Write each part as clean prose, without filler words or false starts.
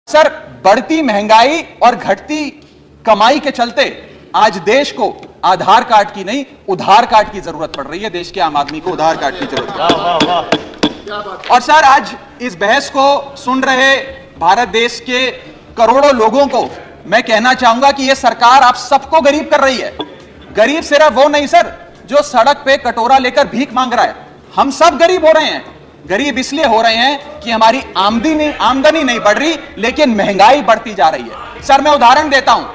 Sir, बढ़ती महंगाई और घटती कमाई के चलते आज देश को आधार कार्ड की नहीं उधार कार्ड की जरूरत पड़ रही है। देश के आम आदमी को उधार कार्ड की जरूरत। और सर, आज इस बहस को सुन रहे भारत देश के करोड़ों लोगों को मैं कहना चाहूंगा कि यह सरकार आप सबको गरीब कर रही है। गरीब सिर्फ वो नहीं सर जो सड़क पे कटोरा लेकर भीख मांग रहा है, हम सब गरीब हो रहे हैं। गरीब इसलिए हो रहे हैं कि हमारी आमदनी नहीं बढ़ रही, लेकिन महंगाई बढ़ती जा रही है। सर, मैं उदाहरण देता हूं।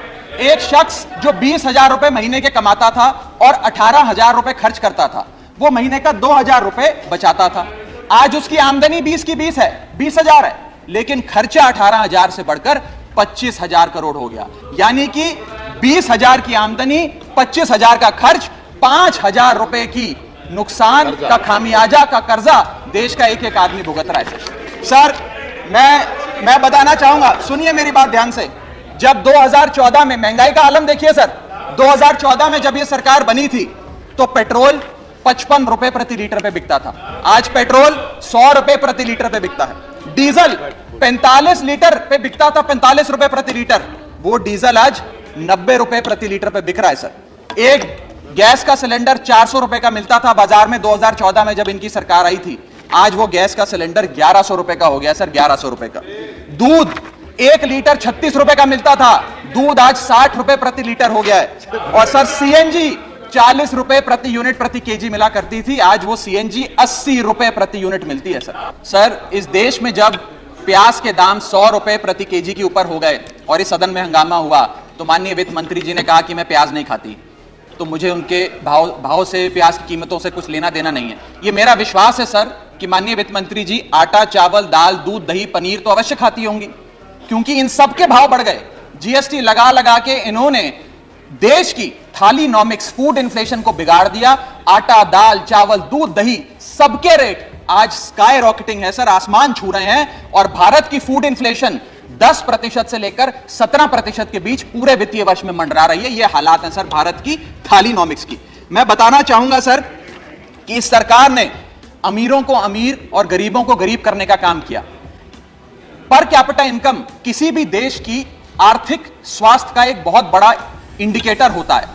एक शख्स जो 20,000 रुपए महीने के कमाता था और 18,000 रुपए खर्च करता था, वो महीने का 2,000 रुपए बचाता था। आज उसकी आमदनी 20 की 20 है, 20,000 है, लेकिन खर्चा 18,000 से बढ़कर 25,000 करोड़ हो गया। यानी कि 20,000 की आमदनी, 25,000 का खर्च, 5,000 रुपए की नुकसान का खामियाजा का कर्जा देश का एक एक आदमी भुगत रहा है। सर, मैं बताना चाहूंगा, सुनिए मेरी बात ध्यान से। जब 2014 में महंगाई का आलम देखिए सर, 2014 में जब यह सरकार बनी थी तो पेट्रोल 55 रुपए प्रति लीटर पे बिकता था। आज पेट्रोल 100 रुपए प्रति लीटर पे बिकता है। डीजल 45 लीटर पे बिकता था, 45 रुपए प्रति लीटर। वो डीजल आज 90 रुपए प्रति लीटर पे बिक रहा है सर। एक गैस का सिलेंडर 400 रुपए का मिलता था बाजार में 2014 में जब इनकी सरकार आई थी। आज वो गैस का सिलेंडर 1100 रुपए का हो गया सर, 1100 रुपए का। दूध 1 लीटर 36 रुपए का मिलता था, दूध आज 60 रुपए प्रति लीटर हो गया है। और सर, सीएनजी 40 रुपए प्रति यूनिट प्रति केजी मिला करती थी, आज वो सीएनजी 80 रुपए प्रति यूनिट मिलती है सर, इस देश में जब प्याज के दाम 100 रुपए प्रति केजी के ऊपर हो गए और इस सदन में हंगामा हुआ तो माननीय वित्त मंत्री जी ने कहा कि मैं प्याज नहीं खाती, तो मुझे उनके भाव से, प्याज की कीमतों से कुछ लेना देना नहीं है। ये मेरा विश्वास है सर कि माननीय वित्त मंत्री जी आटा, चावल, दाल, दूध, दही, पनीर तो अवश्य खाती होंगी, क्योंकि इन सब के भाव बढ़ गए। जीएसटी लगा लगा के इन्होंने देश की थालीनॉमिक्स, फूड इन्फ्लेशन को बिगाड़ दिया। आटा, दाल, चावल, दूध, दही, सबके रेट आज स्काई रॉकेटिंग है सर, आसमान छू रहे हैं। और भारत की फूड इन्फ्लेशन 10% से लेकर 17% के बीच पूरे वित्तीय वर्ष में मंडरा रही है। ये हालात हैं सर भारत की थालीनॉमिक्स की। मैं बताना चाहूंगा सर कि इस सरकार ने अमीरों को अमीर और गरीबों को गरीब करने का काम किया। पर कैपिटा इनकम किसी भी देश की आर्थिक स्वास्थ्य का एक बहुत बड़ा इंडिकेटर होता है।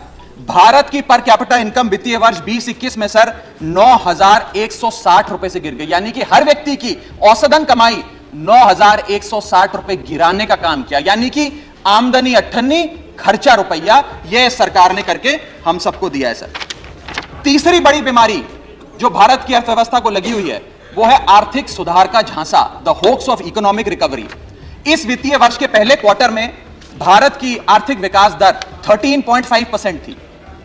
भारत की पर कैपिटा इनकम वित्तीय वर्ष 2021 में सर 9,160 रुपए से गिर गई। यानी कि हर व्यक्ति की औसतन कमाई 9,160 रुपए गिराने का काम किया। यानी कि आमदनी 98, खर्चा रुपया, यह सरकार ने करके हम सबको दिया है सर। तीसरी बड़ी बीमारी जो भारत की अर्थव्यवस्था को लगी हुई है वो है आर्थिक सुधार का झांसा, the hoax of economic recovery. इस वित्तीय वर्ष के पहले क्वार्टर में भारत की आर्थिक विकास दर 13.5% थी।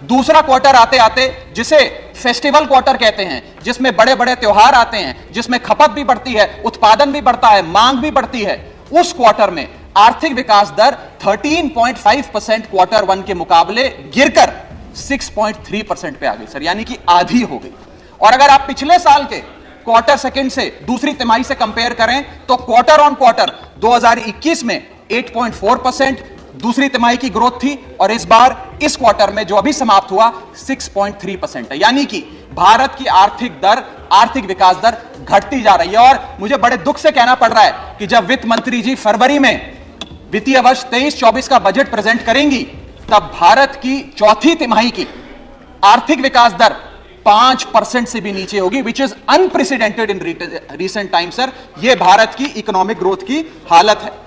दूसरा क्वार्टर आते आते, जिसे फेस्टिवल क्वार्टर कहते हैं, जिसमें बड़े बड़े त्योहार आते हैं, जिसमें खपत भी बढ़ती है, उत्पादन भी बढ़ता है, मांग भी बढ़ती है, उस क्वार्टर में आर्थिक विकास दर 13.5% क्वार्टर 1 के मुकाबले गिरकर 6.3% पे आ गई सर, यानी कि आधी हो गई। और अगर आप पिछले साल के क्वार्टर सेकंड से दूसरी तिमाही से कंपेयर करें तो क्वार्टर ऑन क्वार्टर 2021 में 8.4% दूसरी तिमाही की ग्रोथ थी, और इस बार इस क्वार्टर में जो अभी समाप्त हुआ 6.3% है। यानी कि भारत की आर्थिक विकास दर घटती जा रही है। और मुझे बड़े दुख से कहना पड़ रहा है कि जब वित्त मंत्री जी फरवरी में वित्तीय वर्ष 23-24 का बजट प्रेजेंट करेंगी, तब भारत की चौथी तिमाही की आर्थिक विकास दर 5% से भी नीचे होगी, which is unprecedented in recent time sir. यह भारत की इकोनॉमिक ग्रोथ की हालत है।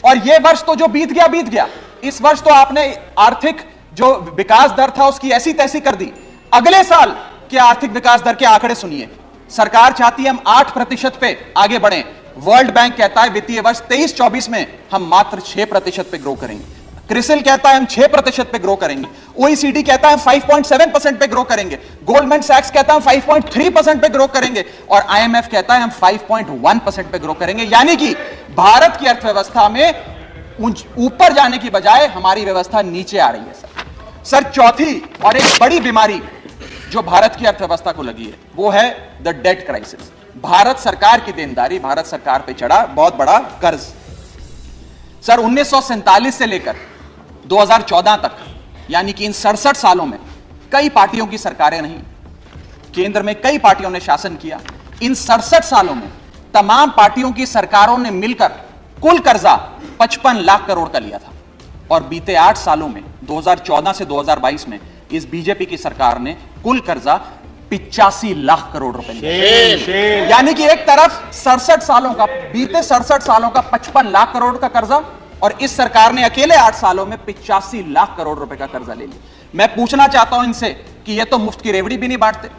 और यह वर्ष तो जो बीत गया, इस वर्ष तो आपने आर्थिक जो विकास दर था उसकी ऐसी तैसी कर दी। अगले साल के आर्थिक विकास दर के आंकड़े सुनिए। सरकार चाहती है हम 8% पे आगे बढ़ें। वर्ल्ड बैंक कहता है वित्तीय वर्ष 23-24 में हम मात्र 6% पे ग्रो करेंगे। क्रिसिल कहता है हम 6% पे ग्रो करेंगे। ओईसीडी कहता है हम 5.7% पे ग्रो करेंगे। गोल्डमैन सैक्स कहता है हम 5.3% पे ग्रो करेंगे। और आईएमएफ कहता है हम 5.1% पे ग्रो करेंगे। यानी कि भारत की अर्थव्यवस्था में ऊपर जाने की बजाय हमारी व्यवस्था नीचे आ रही है सर। चौथी और एक बड़ी बीमारी जो भारत की अर्थव्यवस्था को लगी है वो है द डेट क्राइसिस। भारत सरकार की देनदारी, भारत सरकार पे चढ़ा बहुत बड़ा कर्ज। सर, 1947 से लेकर 2014 तक, यानी कि इन 67 सालों में कई पार्टियों की सरकारें नहीं, केंद्र में कई पार्टियों ने शासन किया। इन 67 सालों में तमाम पार्टियों की सरकारों ने मिलकर कुल कर्जा 55 लाख करोड़ का लिया था और बीते 8 सालों में 2014 से 2022 में इस बीजेपी की सरकार ने कुल कर्जा 85 लाख करोड़ रुपए लिया। यानी कि एक तरफ 67 सालों का, बीते 67 सालों का 55 लाख करोड़ का कर्जा और इस सरकार ने अकेले 8 सालों में 85 लाख करोड़ रुपए का कर्जा ले लिया। मैं पूछना चाहता हूं इनसे कि ये तो मुफ्त की रेवड़ी भी नहीं बांटते,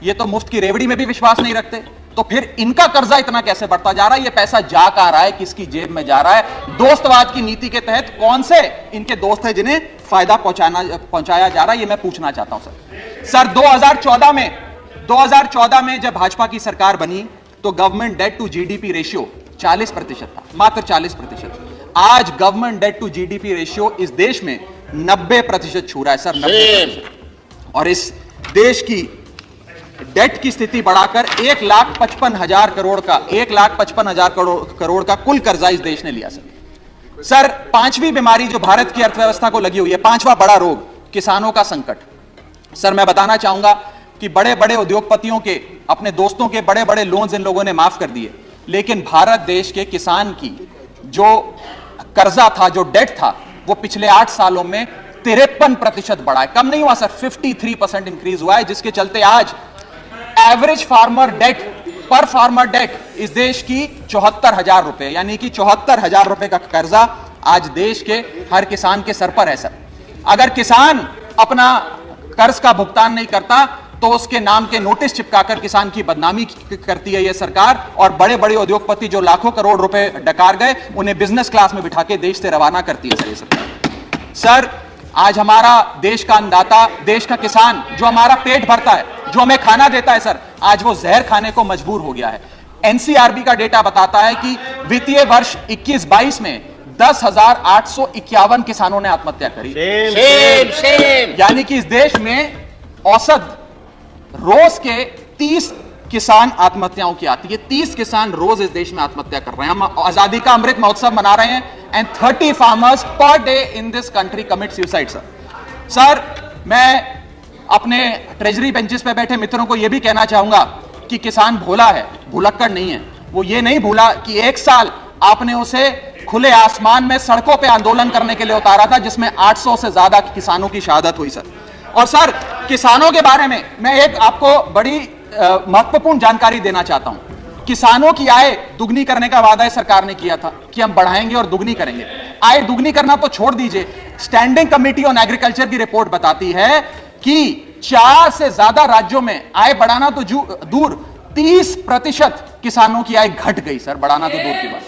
ये तो मुफ्त की रेवड़ी में भी विश्वास नहीं रखते, तो फिर इनका कर्जा इतना कैसे बढ़ता जा रहा है? ये पैसा जा कहां रहा है, किसकी जेब में जा रहा है? दोस्तवाद की नीति के तहत कौन से इनके दोस्त हैं जिन्हें फायदा पहुंचाया जा रहा है? ये मैं पूछना चाहता हूं सर 2014 में जब भाजपा की सरकार बनी तो government debt to GDP ratio 40% था, मात्र 40%। आज government debt to GDP ratio इस देश में 90% छू रहा है सर, 90%। और इस देश की डेट की स्थिति बढ़ाकर 1,55,000 करोड़ का 1,55,000 करोड़ का कुल कर्जा इस देश ने लिया सर। पांचवी बीमारी जो भारत की अर्थव्यवस्था को लगी हुई है, पांचवा बड़ा रोग, किसानों का संकट। सर मैं बताना चाहूंगा कि बड़े बड़े उद्योगपतियों के, अपने दोस्तों के बड़े बड़े लोन्स इन लोगों ने माफ कर दिए, लेकिन भारत देश के किसान की जो कर्जा था, जो डेट था, वो पिछले 8 सालों में 53% बढ़ा है, कम नहीं हुआ सर, 53% इंक्रीज हुआ है, जिसके चलते आज एवरेज फार्मर डेट, पर फार्मर डेट इस देश की 74,000 रुपए, यानी कि 74,000 रुपए का कर्जा आज देश के हर किसान के सर पर है सर। अगर किसान अपना कर्ज का भुगतान नहीं करता तो उसके नाम के नोटिस चिपकाकर किसान की बदनामी करती है यह सरकार, और बड़े बड़े उद्योगपति जो लाखों करोड़ रुपए डकार गए उन्हें बिजनेस क्लास में बिठा के देश से रवाना करती है सर ये सरकार। सर आज हमारा देश का अन्नदाता, देश का किसान जो हमारा पेट भरता है, जो हमें खाना देता है सर, आज वो जहर खाने को मजबूर हो गया है। एनसीआरबी का डेटा बताता है कि वित्तीय वर्ष 21-22 में 10,851 किसानों ने आत्महत्या करी। यानी कि इस देश में औसत रोज के 30 किसान आत्महत्याओं की आती है, 30 किसान रोज इस देश में आत्महत्या कर रहे हैं। हम आजादी का अमृत महोत्सव मना रहे हैं and 30 farmers per day in this country commit suicide sir. मैं अपने ट्रेजरी बेंचेस पे बैठे मित्रों को यह भी कहना चाहूंगा कि किसान भोला है, भुलक्कड़ नहीं है। वो ये नहीं भूला कि 1 साल आपने उसे खुले आसमान में सड़कों पे आंदोलन करने के लिए उतारा था, जिसमें 800 से ज्यादा किसानों की शहादत हुई सर। और सर किसानों के बारे में मैं एक आपको बड़ी महत्वपूर्ण जानकारी देना चाहता हूं। किसानों की आय दुगनी करने का वादा सरकार ने किया था कि हम बढ़ाएंगे और दुगनी करेंगे। आय दुगनी करना तो छोड़ दीजिए, स्टैंडिंग कमेटी ऑन एग्रीकल्चर की रिपोर्ट बताती है कि 4 से ज्यादा राज्यों में आय बढ़ाना तो दूर, 30% किसानों की आय घट गई सर, बढ़ाना तो दूर की बात।